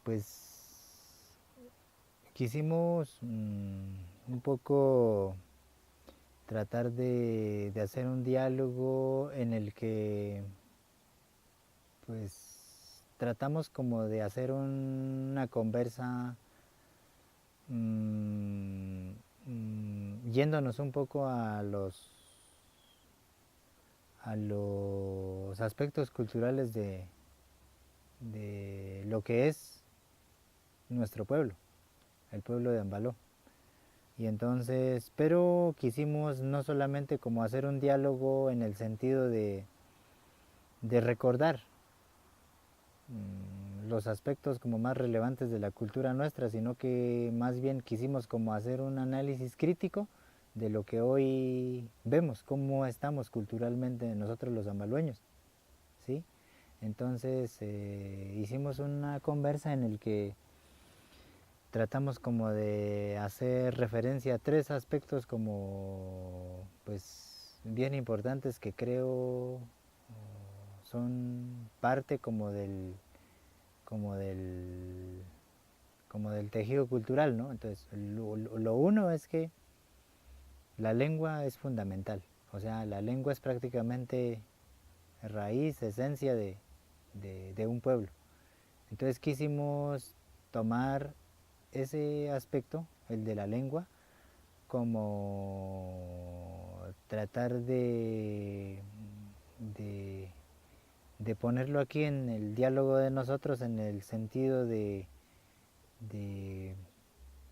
Pues quisimos un poco tratar de hacer un diálogo en el que pues tratamos como de hacer una conversa mm, yéndonos un poco a los aspectos culturales de lo que es nuestro pueblo, el pueblo de Ambaló. Y entonces, pero quisimos no solamente como hacer un diálogo en el sentido de recordar los aspectos como más relevantes de la cultura nuestra, sino que más bien quisimos como hacer un análisis crítico de lo que hoy vemos, cómo estamos culturalmente nosotros los ambalueños, ¿sí? Entonces hicimos una conversa en el que tratamos como de hacer referencia a tres aspectos como pues bien importantes que creo son parte como del como del tejido cultural, ¿no? Entonces, lo uno es que la lengua es fundamental, o sea, la lengua es prácticamente raíz, esencia de un pueblo. Entonces quisimos tomar ese aspecto, el de la lengua, como tratar de, de ponerlo aquí en el diálogo de nosotros en el sentido de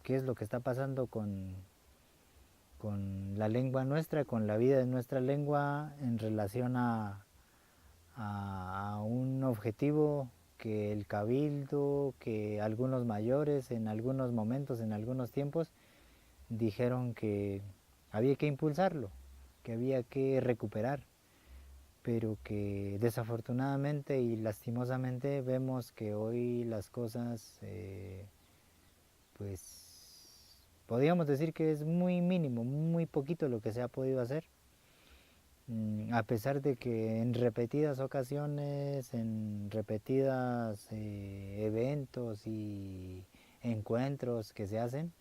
qué es lo que está pasando con la lengua nuestra, con la vida de nuestra lengua en relación a un objetivo que el cabildo, que algunos mayores en algunos momentos, en algunos tiempos, dijeron que había que impulsarlo, que había que recuperar, pero que desafortunadamente y lastimosamente vemos que hoy las cosas, pues podríamos decir que es muy mínimo, muy poquito lo que se ha podido hacer, a pesar de que en repetidas ocasiones, en repetidas eventos y encuentros que se hacen,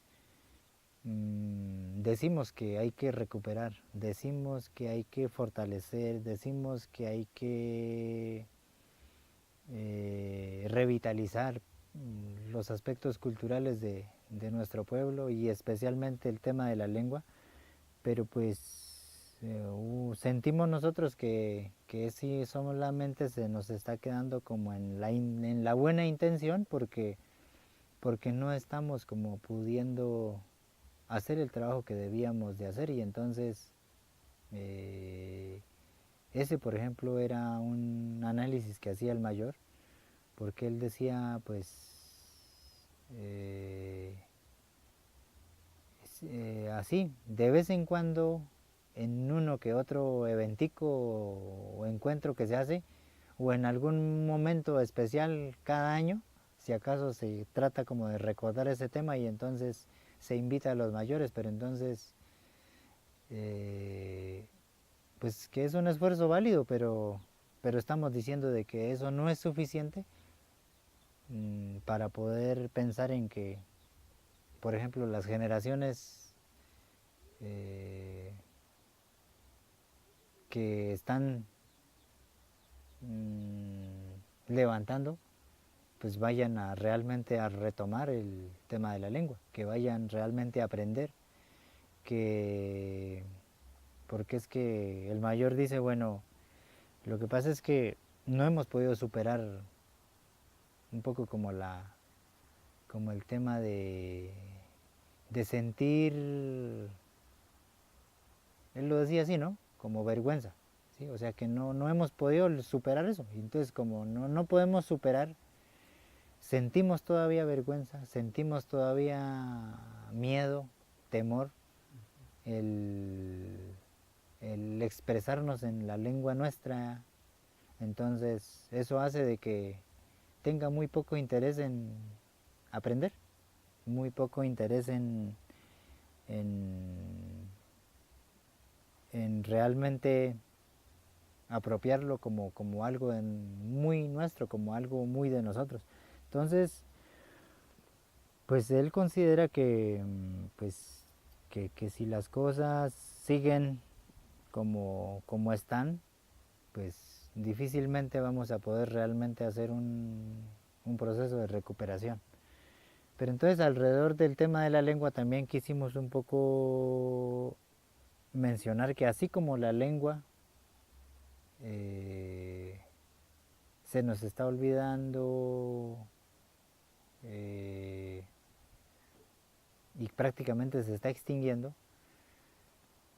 decimos que hay que recuperar, decimos que hay que fortalecer, decimos que hay que revitalizar los aspectos culturales de nuestro pueblo y especialmente el tema de la lengua, pero pues sentimos nosotros que sí solamente se nos está quedando como en la buena intención porque no estamos como pudiendo hacer el trabajo que debíamos de hacer y entonces eh, ese por ejemplo era un análisis que hacía el mayor porque él decía pues eh, así de vez en cuando en uno que otro eventico o encuentro que se hace o en algún momento especial cada año si acaso se trata como de recordar ese tema y entonces se invita a los mayores pero entonces eh, pues que es un esfuerzo válido, pero estamos diciendo de que eso no es suficiente para poder pensar en que, por ejemplo, las generaciones eh, que están levantando, pues vayan a realmente a retomar el tema de la lengua, que vayan realmente a aprender, que porque es que el mayor dice, bueno, lo que pasa es que no hemos podido superar un poco como el tema de sentir, él lo decía así, ¿no? Como vergüenza, ¿sí? O sea que no hemos podido superar eso. Y entonces como no podemos superar, sentimos todavía vergüenza, sentimos todavía miedo, temor, el, el expresarnos en la lengua nuestra. Entonces eso hace de que tenga muy poco interés en aprender, muy poco interés en, en realmente apropiarlo como algo muy nuestro, como algo muy de nosotros. Entonces, pues él considera que, pues, que si las cosas siguen como están, pues difícilmente vamos a poder realmente hacer un proceso de recuperación. Pero entonces alrededor del tema de la lengua también quisimos un poco mencionar que así como la lengua eh, se nos está olvidando eh, y prácticamente se está extinguiendo,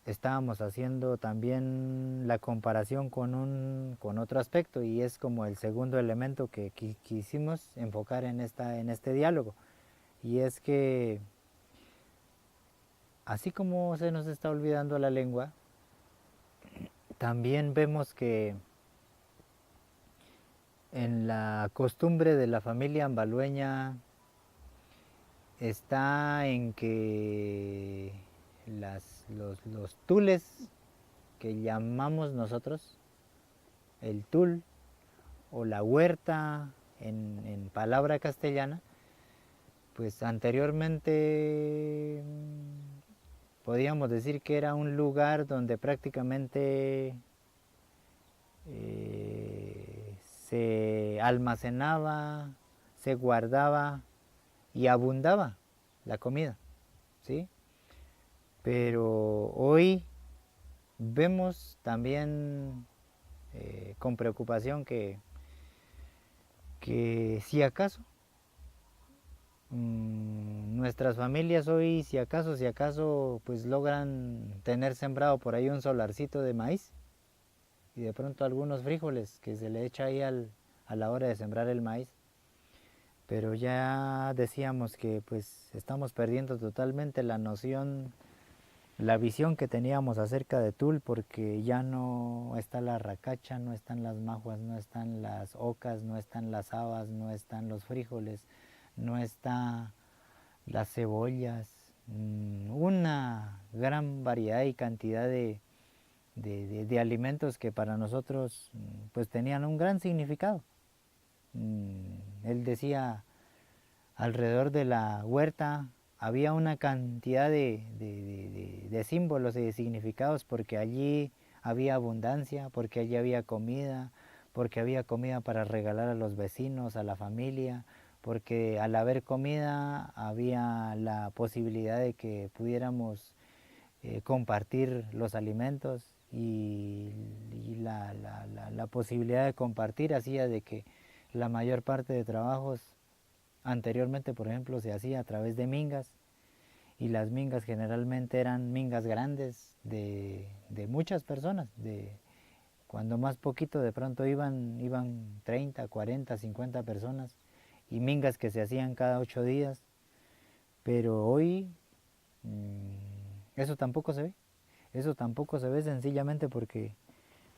estábamos haciendo también la comparación con otro aspecto y es como el segundo elemento que quisimos enfocar en este diálogo. Y es que así como se nos está olvidando la lengua, también vemos que en la costumbre de la familia ambalueña está en que los tules que llamamos nosotros, el tul o la huerta en palabra castellana, pues anteriormente podríamos decir que era un lugar donde prácticamente eh, se almacenaba, se guardaba y abundaba la comida, ¿sí? Pero hoy vemos también con preocupación que si acaso nuestras familias hoy, si acaso, pues logran tener sembrado por ahí un solarcito de maíz y de pronto algunos frijoles que se le echa ahí a la hora de sembrar el maíz. Pero ya decíamos que pues estamos perdiendo totalmente la noción, la visión que teníamos acerca de tul, porque ya no está la racacha, no están las majuas, no están las ocas, no están las habas, no están los frijoles, no está las cebollas, una gran variedad y cantidad de alimentos que para nosotros pues tenían un gran significado. Él decía, alrededor de la huerta había una cantidad de símbolos y de significados porque allí había abundancia, porque allí había comida, porque había comida para regalar a los vecinos, a la familia, porque al haber comida había la posibilidad de que pudiéramos compartir los alimentos y la posibilidad de compartir hacía de que la mayor parte de trabajos anteriormente, por ejemplo, se hacía a través de mingas y las mingas generalmente eran mingas grandes de muchas personas, cuando más poquito de pronto iban 30, 40, 50 personas y mingas que se hacían cada 8 días, pero hoy eso tampoco se ve. Eso tampoco se ve sencillamente porque,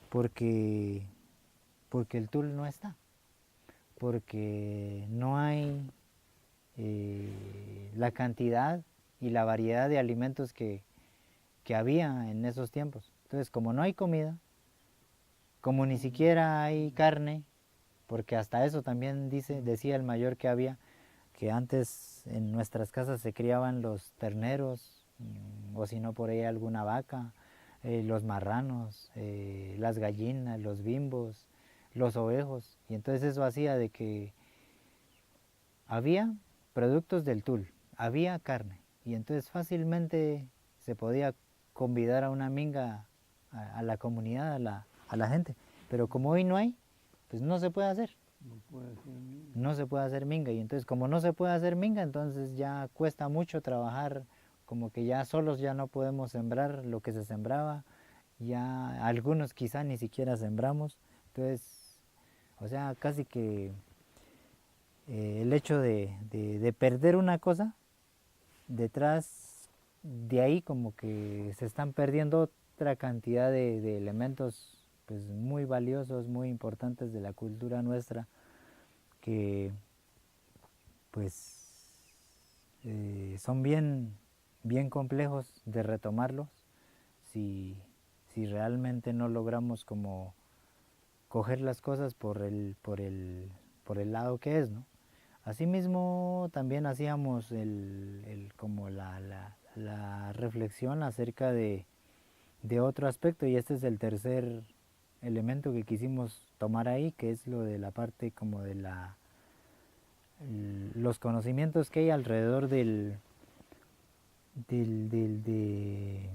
porque el tool no está, porque no hay la cantidad y la variedad de alimentos que había en esos tiempos. Entonces, como no hay comida, como ni siquiera hay carne, porque hasta eso también decía el mayor que había, que antes en nuestras casas se criaban los terneros, o si no por ahí alguna vaca, los marranos, las gallinas, los bimbos, los ovejos, y entonces eso hacía de que había productos del tul, había carne, y entonces fácilmente se podía convidar a una minga a la comunidad, a la gente, pero como hoy no hay, pues no se puede hacer. No se puede hacer minga y entonces como no se puede hacer minga, entonces ya cuesta mucho trabajar, como que ya solos ya no podemos sembrar lo que se sembraba, ya algunos quizá ni siquiera sembramos, entonces, o sea, casi que el hecho de perder una cosa, detrás de ahí como que se están perdiendo otra cantidad de elementos pues muy valiosos, muy importantes de la cultura nuestra, que pues son bien complejos de retomarlos si, si realmente no logramos como coger las cosas por el lado que es, ¿no? Asimismo, también hacíamos como la reflexión acerca de otro aspecto, y este es el tercer elemento que quisimos tomar ahí, que es lo de la parte como de los conocimientos que hay alrededor del, del- de,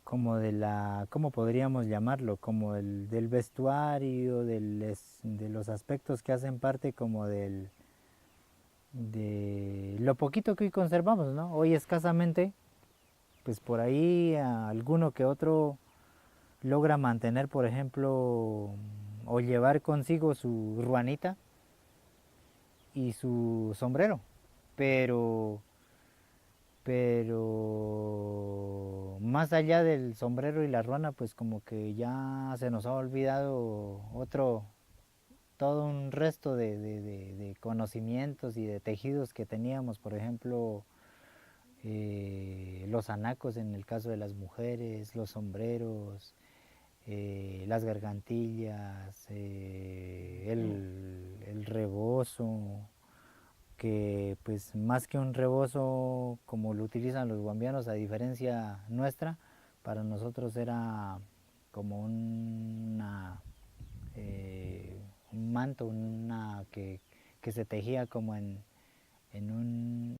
como de ¿cómo podríamos llamarlo? Como del vestuario, de los aspectos que hacen parte como de lo poquito que hoy conservamos, ¿no? Hoy escasamente, pues por ahí alguno que otro logra mantener, por ejemplo, o llevar consigo su ruanita y su sombrero, pero más allá del sombrero y la ruana, pues como que ya se nos ha olvidado todo un resto de conocimientos y de tejidos que teníamos, por ejemplo, los anacos en el caso de las mujeres, los sombreros, las gargantillas, el rebozo, que pues más que un rebozo como lo utilizan los guambianos, a diferencia nuestra, para nosotros era como un manto, que se tejía como en un,